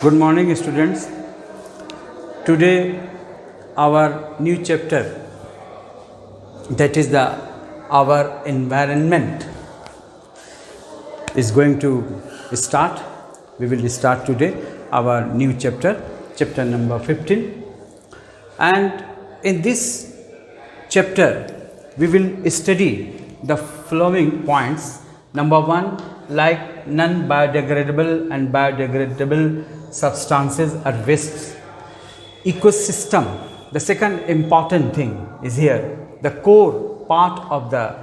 Good morning, students. Today, our new chapter, that is our environment, is going to start. We will start today our new chapter, chapter number 15. And in this chapter, we will study the following points. Number one, like non-biodegradable and biodegradable substances or wastes. Ecosystem. The second important thing is here. The core part of the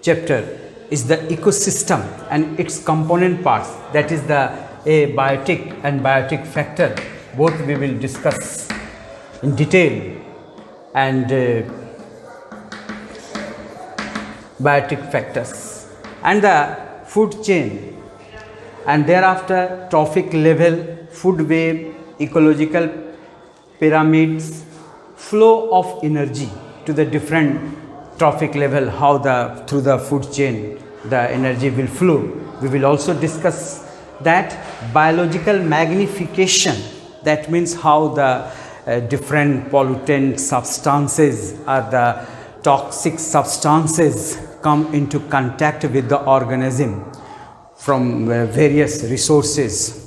chapter is the ecosystem and its component parts. That is the abiotic and biotic factor. Both we will discuss in detail. And biotic factors. And the food chain. And thereafter trophic level, food web, ecological pyramids, flow of energy to the different trophic level, how through the food chain the energy will flow. We will also discuss that biological magnification, that means how the different pollutant substances or the toxic substances come into contact with the organism from various resources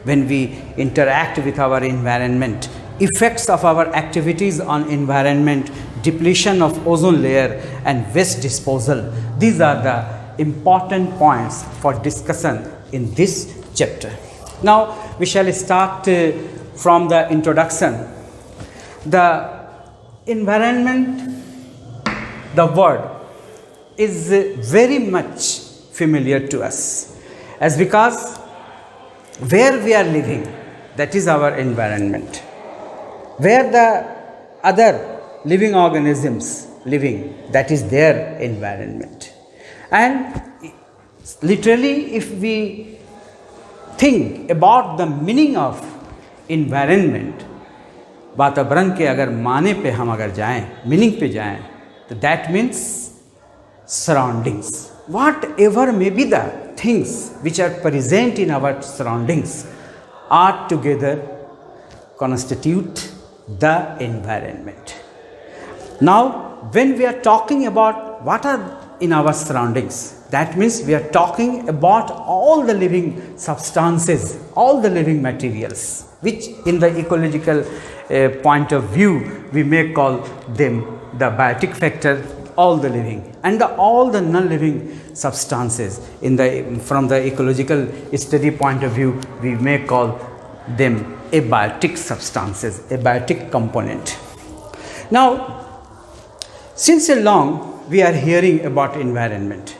when we interact with our environment, effects of our activities on environment, depletion of ozone layer and waste disposal. These are the important points for discussion in this chapter. Now we shall start from the introduction. The environment, the word is very much familiar to us, as because where we are living, that is our environment. Where the other living organisms living, that is their environment. And literally, if we think about the meaning of environment, वातावरण के अगर माने पे हम अगर जाएं, meaning पे जाएं, तो that means surroundings. Whatever may be the things which are present in our surroundings are together constitute the environment. Now, when we are talking about what are in our surroundings, that means we are talking about all the living substances, all the living materials, which in the ecological point of view, we may call them the biotic factor, all the living, and all the non-living substances from the ecological study point of view, we may call them abiotic substances, abiotic component. Now, since long we are hearing about environment.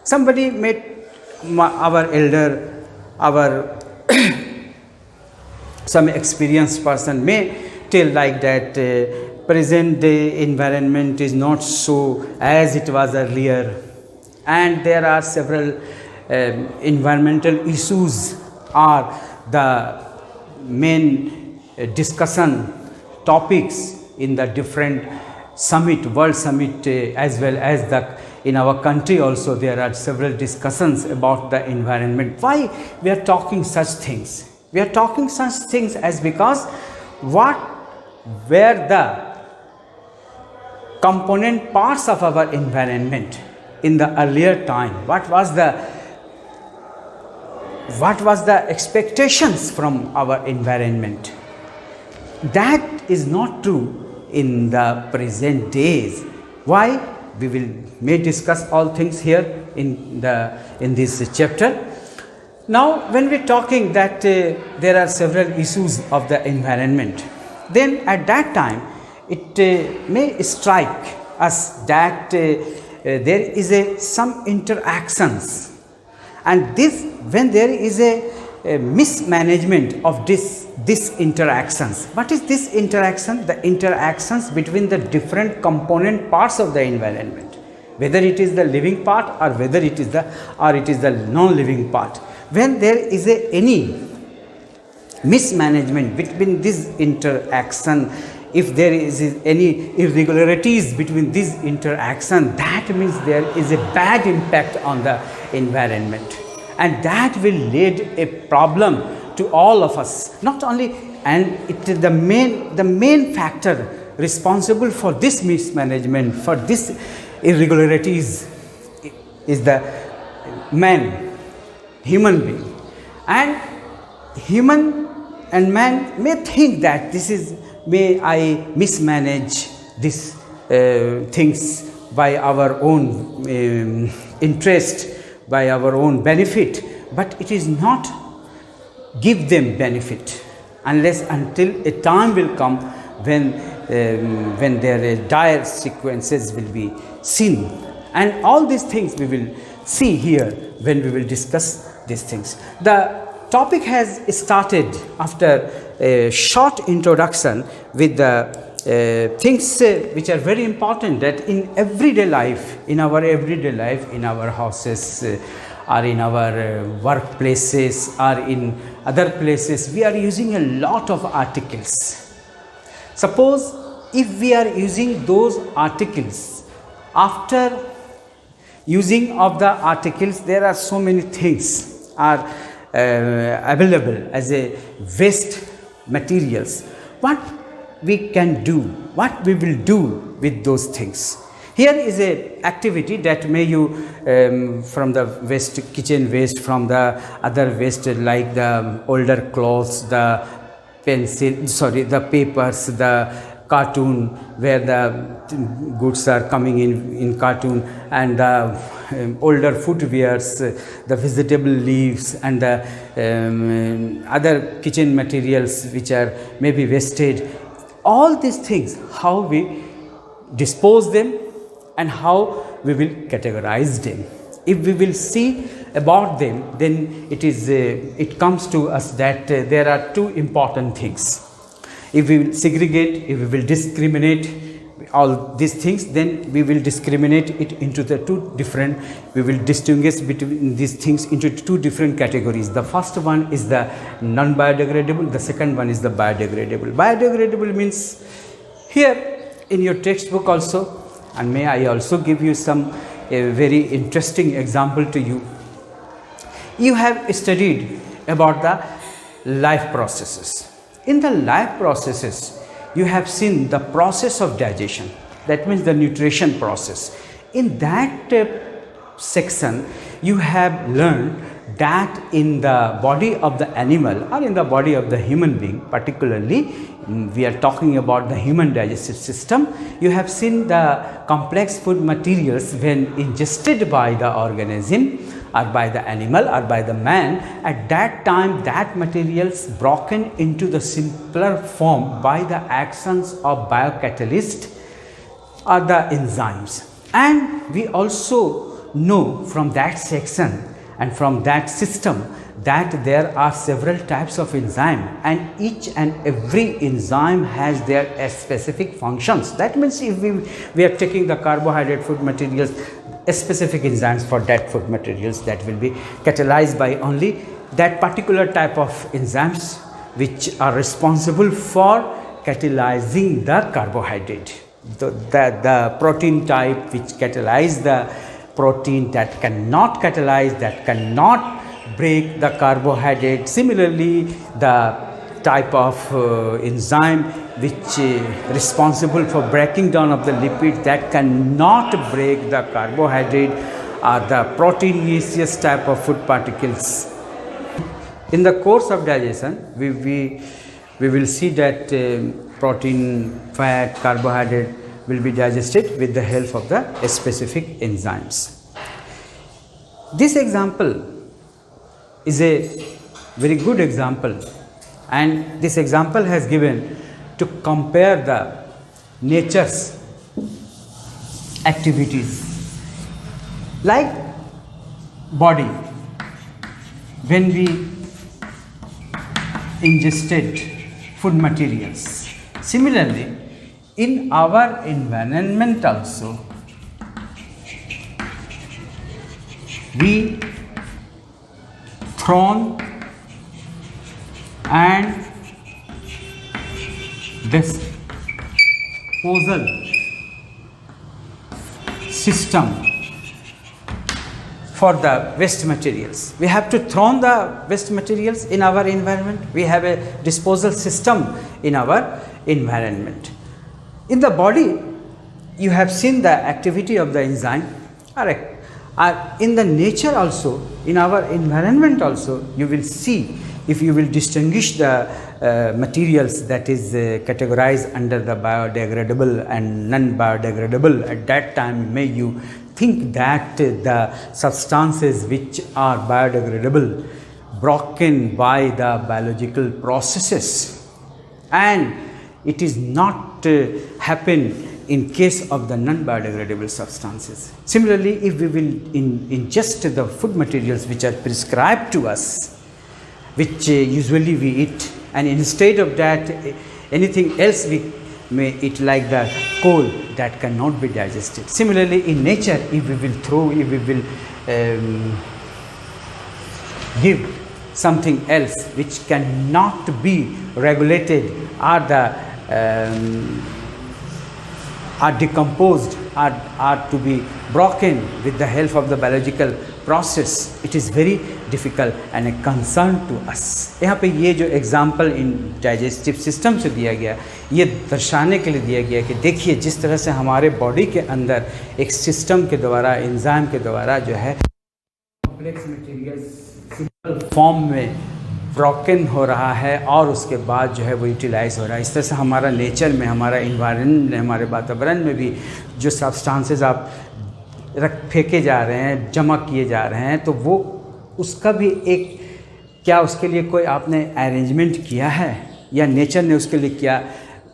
Somebody our elder, our some experienced person may tell like that present day environment is not so as it was earlier, and there are several environmental issues are the main discussion topics in the different summit, world summit, as well as in our country also there are several discussions about the environment. Why we are talking such things? We are talking such things as because what were the component parts of our environment in the earlier time, what was the expectations from our environment. That is not true in the present days. Why? We may discuss all things here in this chapter. Now, when we are talking that there are several issues of the environment, then at that time it may strike us that there is some interactions, and when there is a mismanagement of this interactions. What is this interaction? The interactions between the different component parts of the environment, whether it is the living part or whether it is the non-living part. When there is any mismanagement between this interaction, if there is any irregularities between this interaction, that means there is a bad impact on the environment, and that will lead a problem to all of us, not only, and it is the main factor responsible for this mismanagement, for this irregularities, is the man, human being. And human and man may think that may I mismanage these things by our own interest, by our own benefit, but it is not give them benefit until a time will come when their dire sequences will be seen. And all these things we will see here when we will discuss these things. The topic has started after a short introduction with the things which are very important, that in everyday life, in our houses, or in our workplaces, or in other places, we are using a lot of articles. Suppose if we are using those articles, after using of the articles, there are so many things are available as a waste materials. What we can do, what we will do with those things? Here is a activity that may you from the waste, kitchen waste, from the other waste like the older clothes, the the papers, the cartoon where the goods are coming in cartoon, and the older footwears, the vegetable leaves, and the other kitchen materials which are maybe wasted. All these things, how we dispose them and how we will categorize them. If we will see about them, then it comes to us that there are two important things. If we will segregate, if we will discriminate all these things, then we will discriminate it into the we will distinguish between these things into two different categories. The first one is the non-biodegradable, the second one is the biodegradable. Biodegradable means, here in your textbook also, and may I also give you a very interesting example to you. You have studied about the life processes. In the life processes, you have seen the process of digestion, that means the nutrition process. In that section, you have learned that in the body of the animal or in the body of the human being, particularly we are talking about the human digestive system, you have seen the complex food materials when ingested by the organism or by the animal or by the man. At that time, that materials broken into the simpler form by the actions of biocatalyst or the enzymes. And we also know from that section and from that system that there are several types of enzyme, and each and every enzyme has their specific functions. That means if we are taking the carbohydrate food materials, specific enzymes for that food materials that will be catalyzed by only that particular type of enzymes which are responsible for catalyzing the carbohydrate. The protein type which catalyze the protein, that cannot catalyze, that cannot break the carbohydrate. Similarly, the type of enzyme which responsible for breaking down of the lipid, that cannot break the carbohydrate, are the proteinaceous type of food particles. In the course of digestion, we will see that protein, fat, carbohydrate will be digested with the help of the specific enzymes. This example is a very good example, and this example has given to compare the nature's activities. Like body, when we ingested food materials, similarly in our environment also, we thrown and disposal system for the waste materials. We have to throw the waste materials in our environment. We have a disposal system in our environment. In the body, you have seen the activity of the enzyme. Correct. In the nature also, in our environment also, you will see, if you will distinguish the materials that is categorized under the biodegradable and non-biodegradable, at that time may you think that the substances which are biodegradable broken by the biological processes, and it is not happen in case of the non-biodegradable substances. Similarly, if we will ingest the food materials which are prescribed to us, which usually we eat, and instead of that anything else we may eat, like the coal, that cannot be digested. Similarly, in nature, if we will give something else which cannot be regulated, are decomposed, are to be broken with the help of the biological process, it is very difficult and a concern to us. यहाँ पे ये जो example in digestive system से दिया गया, ये दर्शाने के लिए दिया गया कि देखिए जिस तरह से हमारे बॉडी के अंदर एक सिस्टम के द्वारा, एंजाइम के द्वारा जो है कॉम्प्लेक्स मटेरियल्स सिंपल फॉर्म में ब्रोकन हो रहा है और उसके बाद जो है वो यूटिलाइज हो रहा है। इस तरह से हमारा नेचर में, हमारा इन्वायरमेंट में, हमारे वातावरण में भी जो सब्सटेंसेस आप फेंके जा रहे हैं, जमा किए जा रहे हैं, तो वो उसका भी एक, क्या उसके लिए कोई आपने अरेंजमेंट किया है या नेचर ने उसके लिए क्या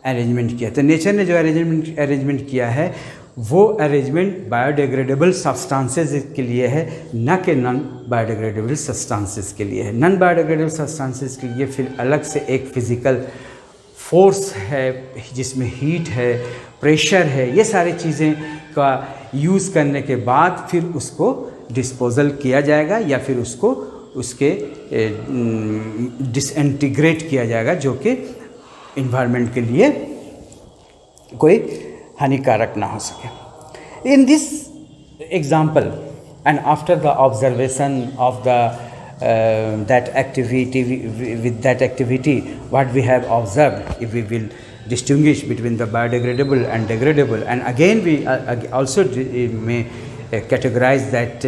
अरेंजमेंट किया? तो नेचर ने जो अरेंजमेंट किया है वो अरेंजमेंट बायोडिग्रेडेबल सब्सटेंसेस के लिए है, न कि नॉन बायोडिग्रेडेबल सब्सटेंसेस के लिए है। नॉन बायोडिग्रेडेबल सब्सटेंसेस के लिए फिर अलग से एक फिज़िकल फोर्स है जिसमें हीट है, प्रेशर है, ये सारी चीज़ें का यूज़ करने के बाद फिर उसको डिस्पोजल किया जाएगा या फिर उसको उसके डिसइंटीग्रेट किया जाएगा, जो कि इन्वायरमेंट के लिए कोई हानिकारक ना हो सके। In this example and after the observation of the that activity, with that activity what we have observed, if we will distinguish between the biodegradable and degradable, and again we also may categorize that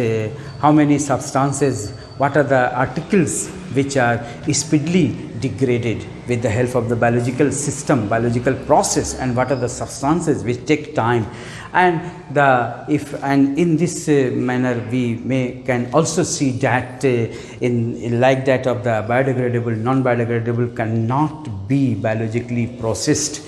how many substances, what are the articles which are speedily degraded with the help of the biological system, biological process, and what are the substances which take time. And in this manner we can also see that in like that of the biodegradable, non-biodegradable cannot be biologically processed,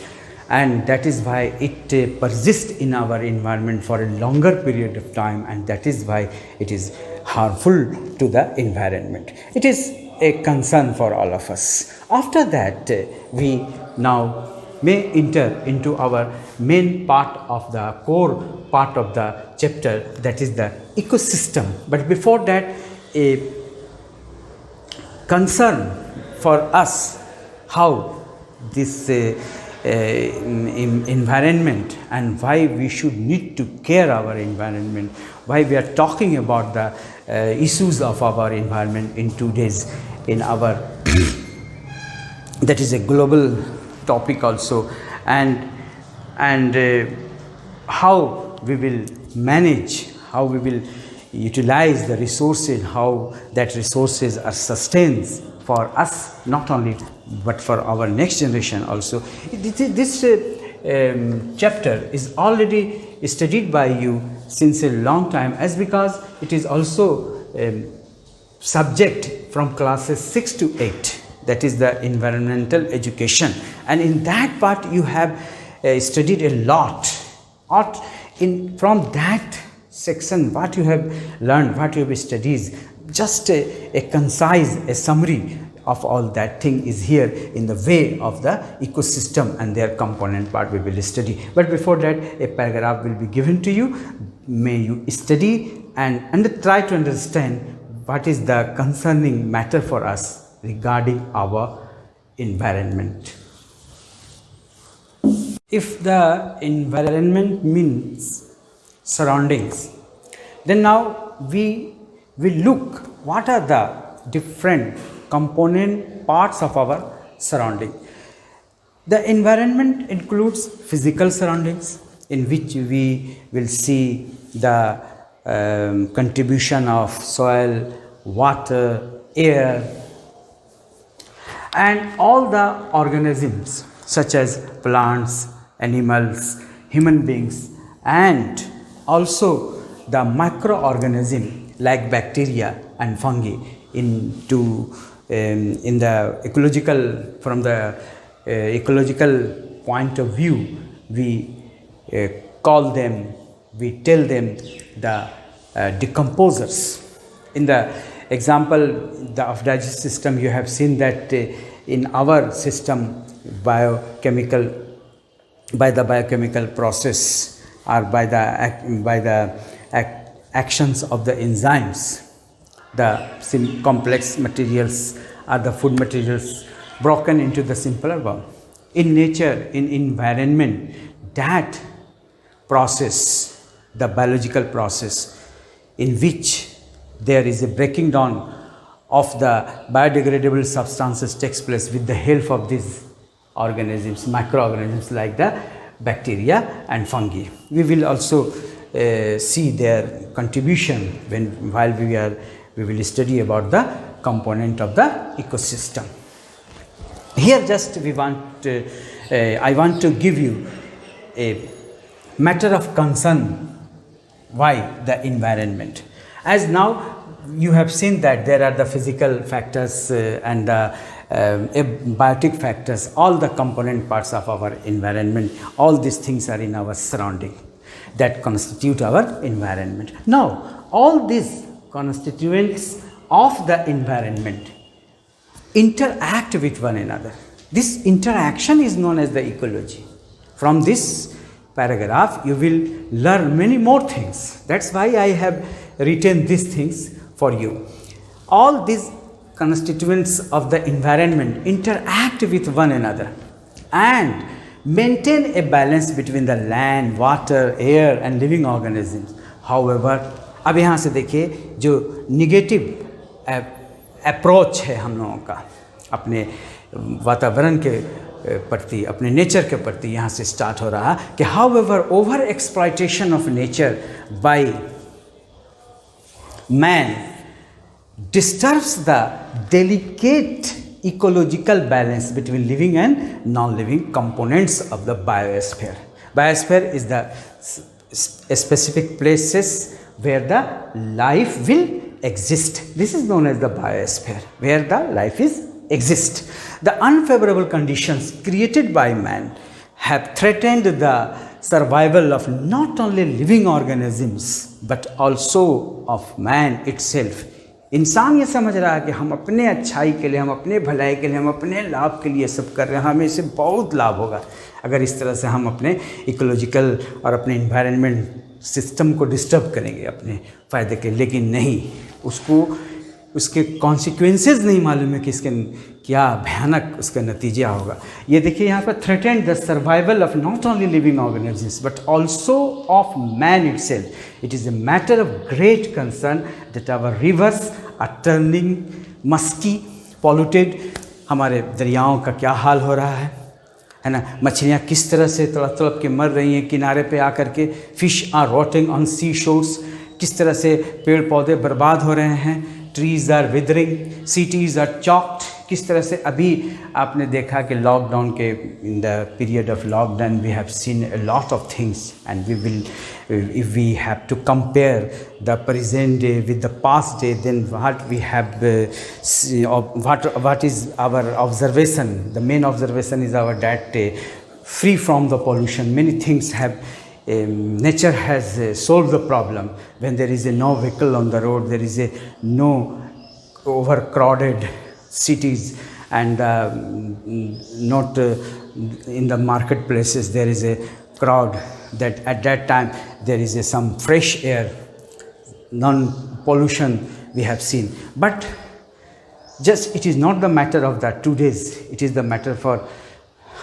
and that is why it persists in our environment for a longer period of time, and that is why it is harmful to the environment. It is a concern for all of us. After that we now may enter into our main part of the core part of the chapter, that is the ecosystem. But before that, a concern for us how this environment and why we should need to care our environment, why we are talking about the issues of our environment in today's in our that is a global topic also, and how we will manage, how we will utilize the resources, how that resources are sustained for us not only but for our next generation also. This chapter is already studied by you since a long time, as because it is also subject from classes 6 to 8, that is the environmental education, and in that part you have studied a lot. From that section, what you have learned, what you have studied, just a concise, a summary of all that thing is here in the way of the ecosystem and their component part we will study. But before that, a paragraph will be given to you. May you study and try to understand what is the concerning matter for us regarding our environment. If the environment means surroundings, then now we we look what are the different component parts of our surrounding. The environment includes physical surroundings, in which we will see the contribution of soil, water, air, and all the organisms such as plants, animals, human beings, and also the microorganism like bacteria and fungi in the ecological, from the ecological point of view, we call them, we tell them the decomposers. In the example of digestive system, you have seen that in our system, by the biochemical process or by the actions of the enzymes, the complex materials are the food materials broken into the simpler form. In nature, in environment, that process, the biological process in which there is a breaking down of the biodegradable substances takes place with the help of these organisms, microorganisms like the bacteria and fungi. We will also see their contribution while we will study about the component of the ecosystem. Here just I want to give you a matter of concern. Why the environment? As now you have seen that there are the physical factors and the biotic factors, all the component parts of our environment, all these things are in our surrounding that constitute our environment. Now, all these constituents of the environment interact with one another. This interaction is known as the ecology. From this paragraph, you will learn many more things. That's why I have written these things for you. All these constituents of the environment interact with one another and maintain a balance between the land, water, air and living organisms. However, अब यहाँ से देखिए जो negative approach है हम लोगों का अपने वातावरण के प्रति, अपने नेचर के प्रति यहाँ से स्टार्ट हो रहा कि however over exploitation of nature by man disturbs the delicate ecological balance between living and non-living components of the biosphere. Biosphere is the specific places where the life will exist. This is known as the biosphere, where the life exists. The unfavorable conditions created by man have threatened the survival of not only living organisms but also of man itself. इंसान ये समझ रहा है कि हम अपने अच्छाई के लिए, हम अपने भलाई के लिए, हम अपने लाभ के लिए सब कर रहे हैं, हमें इससे बहुत लाभ होगा अगर इस तरह से हम अपने इकोलॉजिकल और अपने इन्वायरमेंट सिस्टम को डिस्टर्ब करेंगे अपने फ़ायदे के। लेकिन नहीं, उसके कॉन्सिक्वेंसेस नहीं मालूम है कि इसके क्या भयानक उसका नतीजा होगा। ये देखिए यहाँ पर threatened the survival of not only living organisms but also of man itself. It is a matter of great concern that our rivers are turning musky, polluted. हमारे दरियाओं का क्या हाल हो रहा है ना। मछलियाँ किस तरह से तड़प तड़प के मर रही हैं किनारे पे आकर के। Fish are rotting on sea shores. किस तरह से पेड़ पौधे बर्बाद हो रहे हैं। Trees are withering, cities are choked. किस तरह से अभी आपने देखा कि लॉकडाउन के in the period of lockdown we have seen a lot of things and we will if we have to compare the present day with the past day, then what we have what is our observation? The main observation is our that free from the pollution. Many things have nature has solved the problem. When there is no vehicle on the road, there is no overcrowded cities and not in the marketplaces there is a crowd. That at that time there is some fresh air, non-pollution we have seen. But just it is not the matter of that 2 days, it is the matter for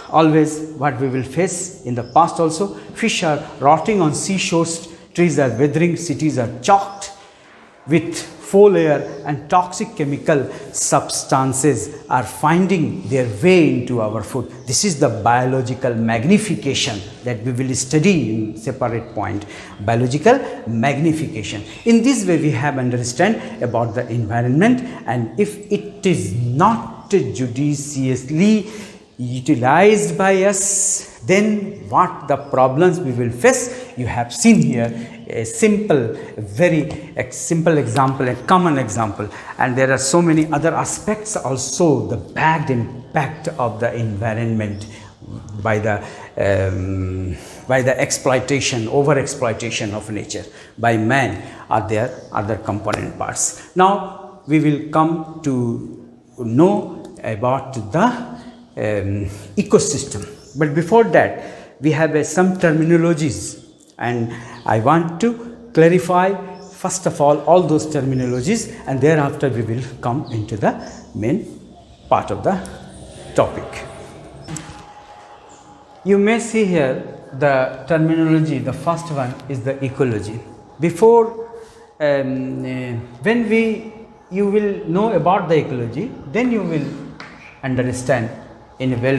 always what we will face in the past also. Fish are rotting on seashores, trees are withering, cities are choked with foliar and toxic chemical substances are finding their way into our food. This is the biological magnification that we will study in separate point. Biological magnification. In this way we have understand about the environment, and if it is not judiciously utilized by us, then what the problems we will face. You have seen here a simple, very simple example, a common example, and there are so many other aspects also. The bad impact of the environment by the exploitation, over exploitation of nature by man are there other component parts. Now we will come to know about the ecosystem, but before that we have some terminologies, and I want to clarify first of all those terminologies, and thereafter we will come into the main part of the topic. You may see here the terminology. The first one is the ecology. Before when you will know about the ecology, then you will understand in a well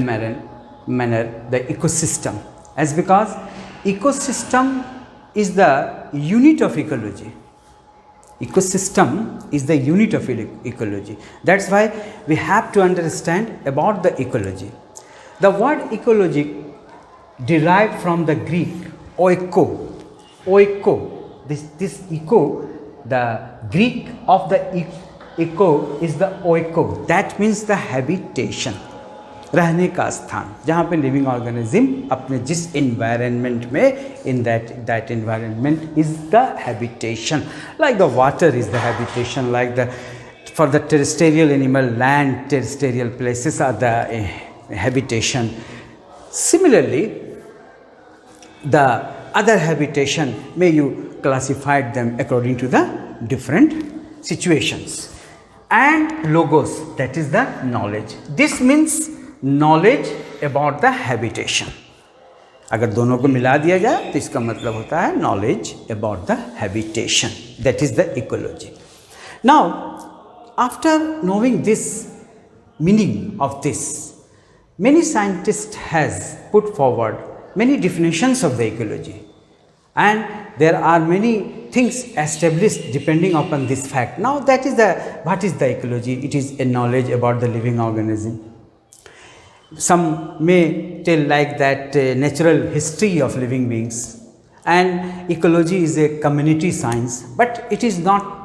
manner the ecosystem, as because ecosystem is the unit of ecology. Ecosystem is the unit of ecology. That's why we have to understand about the ecology. The word ecology derived from the Greek oiko. This eco, the Greek of the eco is the oiko. That means the habitation, रहने का स्थान, जहाँ पे living organism अपने जिस environment में, in that environment is the habitation. Like the water is the habitation, like for the terrestrial animal, land terrestrial places are the habitation. Similarly, the other habitation, may you classify them according to the different situations. And logos, that is the knowledge. This means knowledge about the habitation. अगर दोनों को मिला दिया जाए तो इसका मतलब होता है knowledge about the habitation. That is the ecology. Now, after knowing this meaning of this, many scientists has put forward many definitions of the ecology, and there are many things established depending upon this fact. Now that is what is the ecology? It is a knowledge about the living organism. Some may tell like that natural history of living beings, and ecology is a community science, but it is not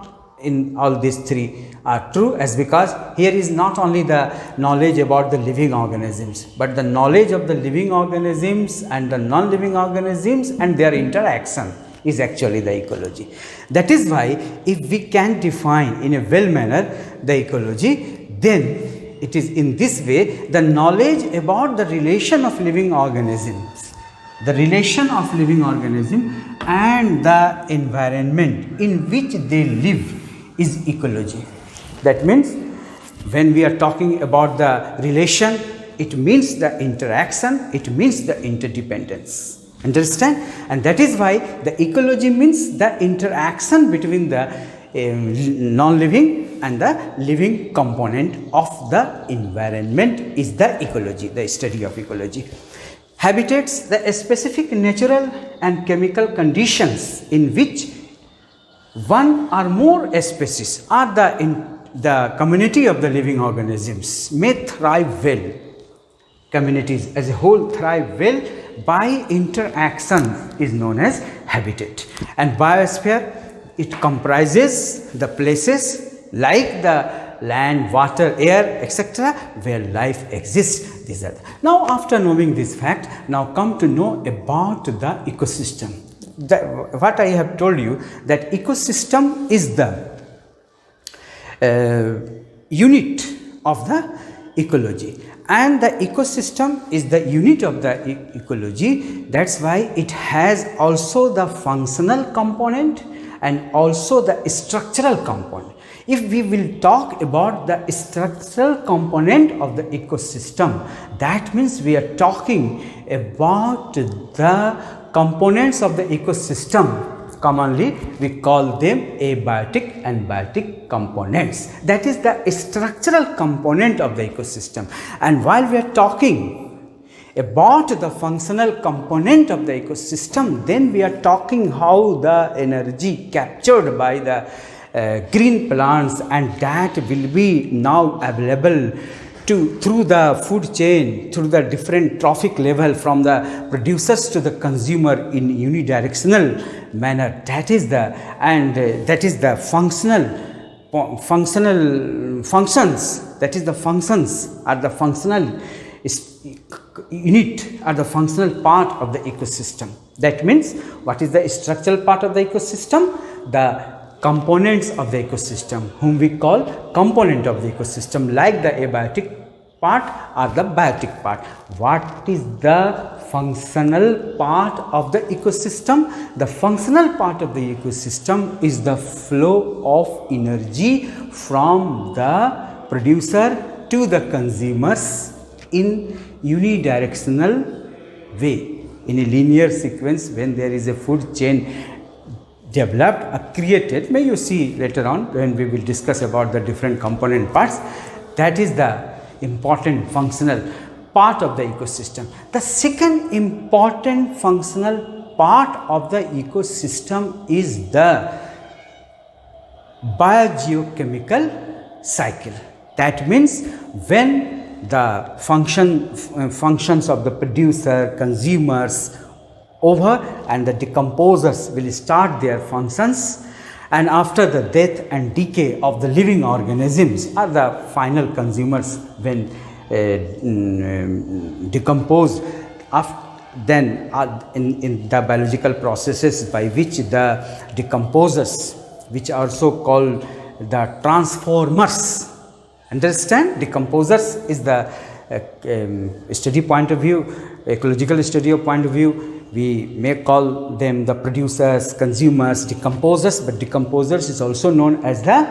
in all these three are true, as because here is not only the knowledge about the living organisms, but the knowledge of the living organisms and the non-living organisms and their interaction is actually the ecology. That is why if we can define in a well manner the ecology, then it is in this way the knowledge about the relation of living organisms, the relation of living organism and the environment in which they live is ecology. That means when we are talking about the relation, it means the interaction, it means the interdependence. Understand? And that is why the ecology means the interaction between the non-living and the living component of the environment is the ecology, the study of ecology. Habitats, the specific natural and chemical conditions in which one or more species or the community of the living organisms may thrive well. Communities as a whole thrive well by interaction is known as habitat. And biosphere, it comprises the places like the land, water, air, etc., where life exists. These are now, after knowing this fact, now come to know about the ecosystem. What I have told you, that ecosystem is the unit of the ecology, and the ecosystem is the unit of the ecology. That's why it has also the functional component and also the structural component. If we will talk about the structural component of the ecosystem, that means we are talking about the components of the ecosystem Commonly we call them abiotic and biotic components. That is the structural component of the ecosystem. And while we are talking about the functional component of the ecosystem, then we are talking how the energy captured by the green plants, and that will be now available through the food chain, through the different trophic level from the producers to the consumer in unidirectional manner. That is the functional functions. That is the functions are the functional unit, are the functional part of the ecosystem. That means, what is the structural part of the ecosystem? The components of the ecosystem, whom we call component of the ecosystem, like the abiotic part or the biotic part. What is the functional part of the ecosystem? The functional part of the ecosystem is the flow of energy from the producer to the consumers in unidirectional way, in a linear sequence. When there is a food chain developed or created, may you see later on when we will discuss about the different component parts. That is the important functional part of the ecosystem. The second important functional part of the ecosystem is the biogeochemical cycle. That means, when the functions of the producer, consumers over, and the decomposers will start their functions, and after the death and decay of the living organisms are the final consumers when decomposed. Then in the biological processes by which the decomposers, which are also called the transformers, understand, decomposers is the study point of view, ecological study of point of view. We may call them the producers, consumers, decomposers, but decomposers is also known as the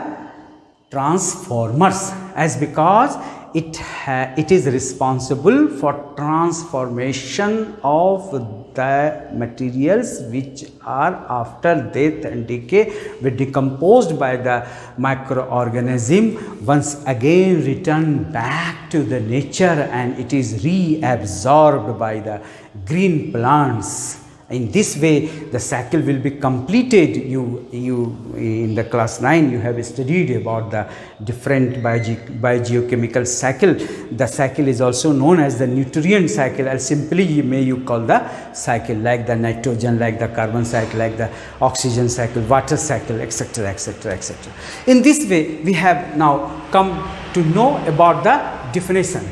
transformers, as because it is responsible for transformation of the materials which are after death and decay were decomposed by the microorganism, once again return back to the nature, and it is reabsorbed by the green plants. In this way, the cycle will be completed. You in the class 9 you have studied about the different biogeochemical cycle. The cycle is also known as the nutrient cycle, and simply you call the cycle, like the nitrogen, like the carbon cycle, like the oxygen cycle, water cycle, etc., etc., etc. In this way, we have now come to know about the definition.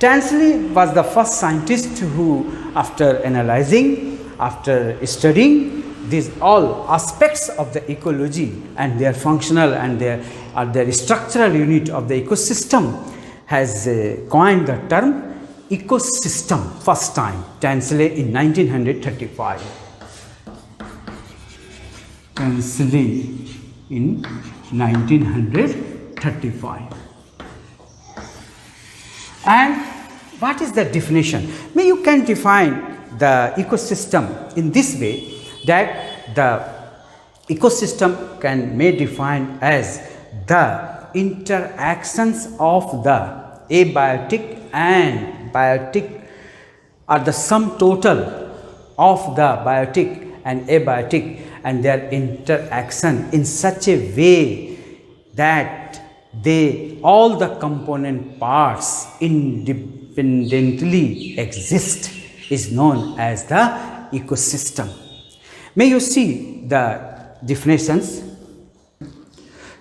Tansley was the first scientist who, after analyzing, after studying these all aspects of the ecology and their functional and their structural unit of the ecosystem, has coined the term ecosystem first time, Tansley in 1935. Tansley in 1935. And what is the definition? You can define the ecosystem in this way, that the ecosystem may define as the interactions of the abiotic and biotic, are the sum total of the biotic and abiotic, and their interaction in such a way that all the component parts independently exist, is known as the ecosystem. May you see the definitions.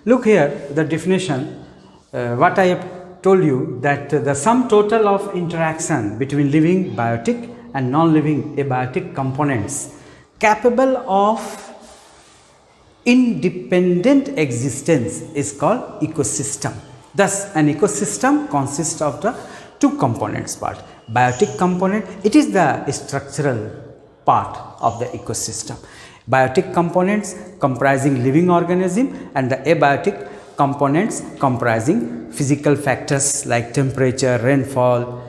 Look here, the definition, what I have told you, that the sum total of interaction between living biotic and non-living abiotic components capable of independent existence is called ecosystem. Thus, an ecosystem consists of the two components part. Biotic component, it is the structural part of the ecosystem. Biotic components comprising living organism, and the abiotic components comprising physical factors like temperature, rainfall,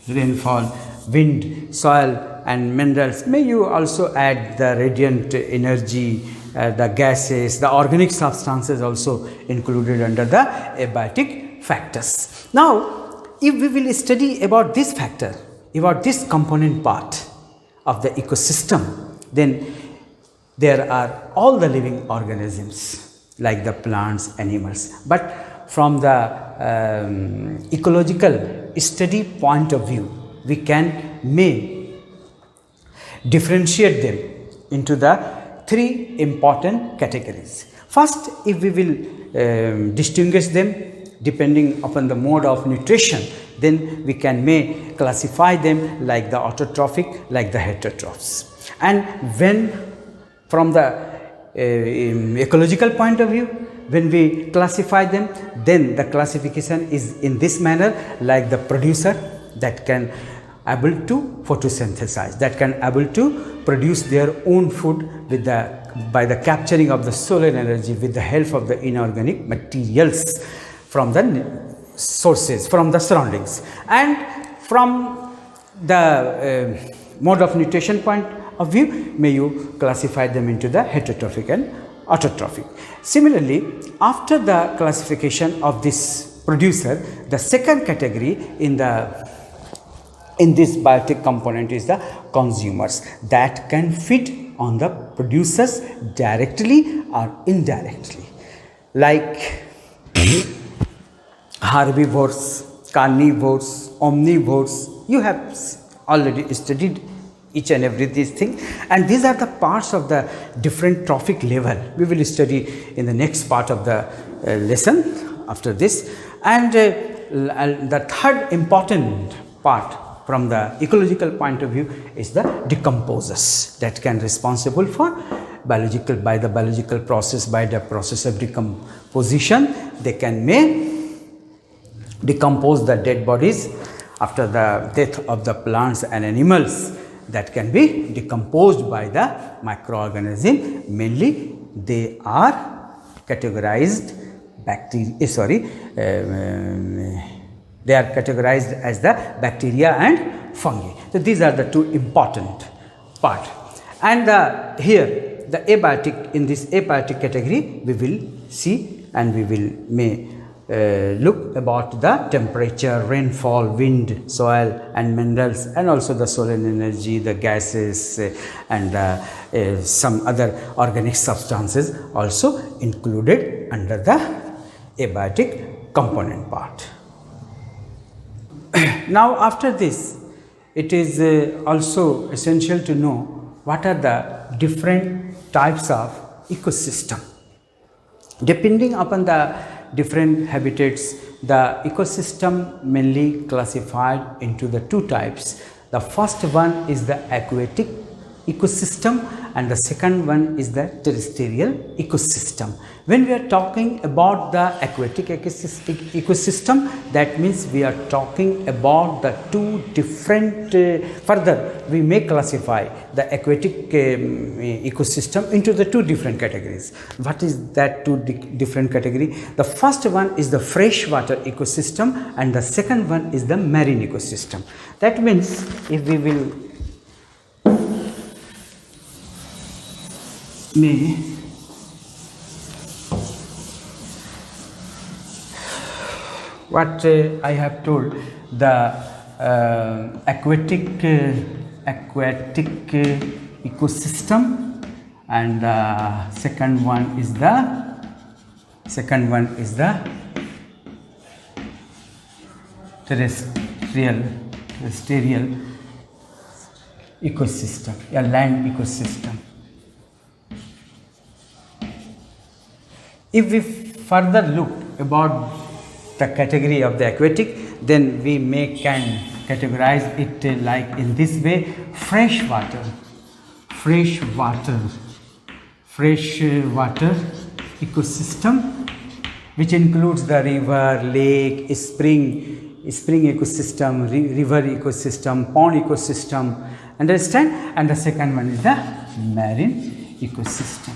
rainfall, wind, soil, and minerals. May you also add the radiant energy, the gases, the organic substances also included under the abiotic factors. Now, if we will study about this factor, about this component part of the ecosystem, then there are all the living organisms like the plants, animals. But from the ecological study point of view, we may differentiate them into the three important categories. First, if we will distinguish them depending upon the mode of nutrition, then we may classify them like the autotrophic, like the heterotrophs. And when from the ecological point of view, when we classify them, then the classification is in this manner, like the producer that can able to photosynthesize, that can able to produce their own food with by the capturing of the solar energy with the help of the inorganic materials from the sources, from the surroundings. And from the mode of nutrition point of view, may you classify them into the heterotrophic and autotrophic. Similarly, after the classification of this producer, the second category in this biotic component is the consumers that can feed on the producers directly or indirectly, like herbivores, carnivores, omnivores. You have already studied each and every these things, and these are the parts of the different trophic level. We will study in the next part of the lesson after this. And the third important part from the ecological point of view is the decomposers that can responsible for by the biological process, by the process of decomposition. They may decompose the dead bodies after the death of the plants and animals, that can be decomposed by the microorganism. Mainly they are categorized they are categorized as the bacteria and fungi. So these are the two important part. And here the abiotic, in this abiotic category we will see, and we may look about the temperature, rainfall, wind, soil and minerals, and also the solar energy, the gases and some other organic substances also included under the abiotic component part. Now after this, it is also essential to know what are the different types of ecosystem. Depending upon the different habitats, the ecosystem mainly classified into the two types. The first one is the aquatic ecosystem and the second one is the terrestrial ecosystem. When we are talking about the aquatic ecosystem, that means we are talking about the two different, further we may classify the aquatic ecosystem into the two different categories. What is that two different category? The first one is the freshwater ecosystem and the second one is the marine ecosystem. That means if we will what I have told, the aquatic ecosystem, and the second one is the terrestrial ecosystem, a land ecosystem. If we further look about the category of the aquatic, then we can categorize it like in this way: freshwater ecosystem, which includes the river, lake, spring ecosystem, river ecosystem, pond ecosystem, understand? And the second one is the marine ecosystem.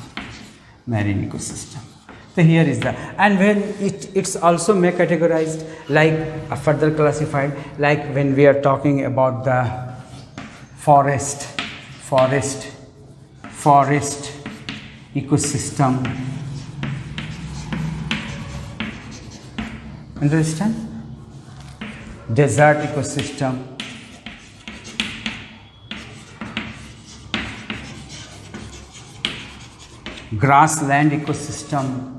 So here is the, and when it's also may categorized like further classified, like when we are talking about the forest ecosystem. Understand? Desert ecosystem, grassland ecosystem,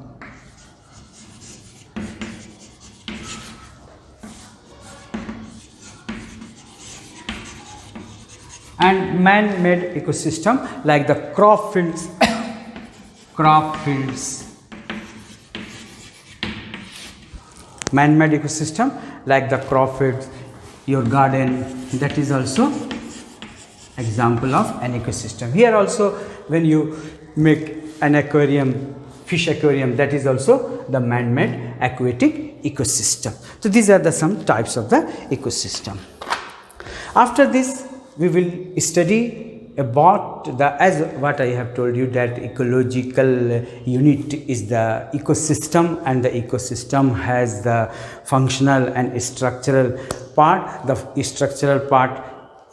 and man-made ecosystem like the crop fields, man-made ecosystem like the crop fields, your garden, that is also example of an ecosystem. Here also when you make an aquarium, fish aquarium, that is also the man-made aquatic ecosystem. So these are the some types of the ecosystem. After this we will study about the, as what I have told you, that ecological unit is the ecosystem, and the ecosystem has the functional and structural part. The structural part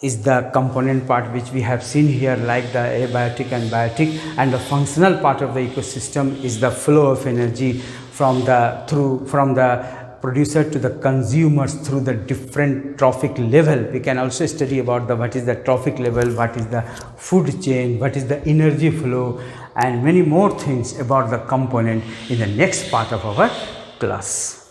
is the component part which we have seen here, like the abiotic and biotic, and the functional part of the ecosystem is the flow of energy from the producer to the consumers through the different trophic level. We can also study about the what is the trophic level, what is the food chain, what is the energy flow, and many more things about the component in the next part of our class.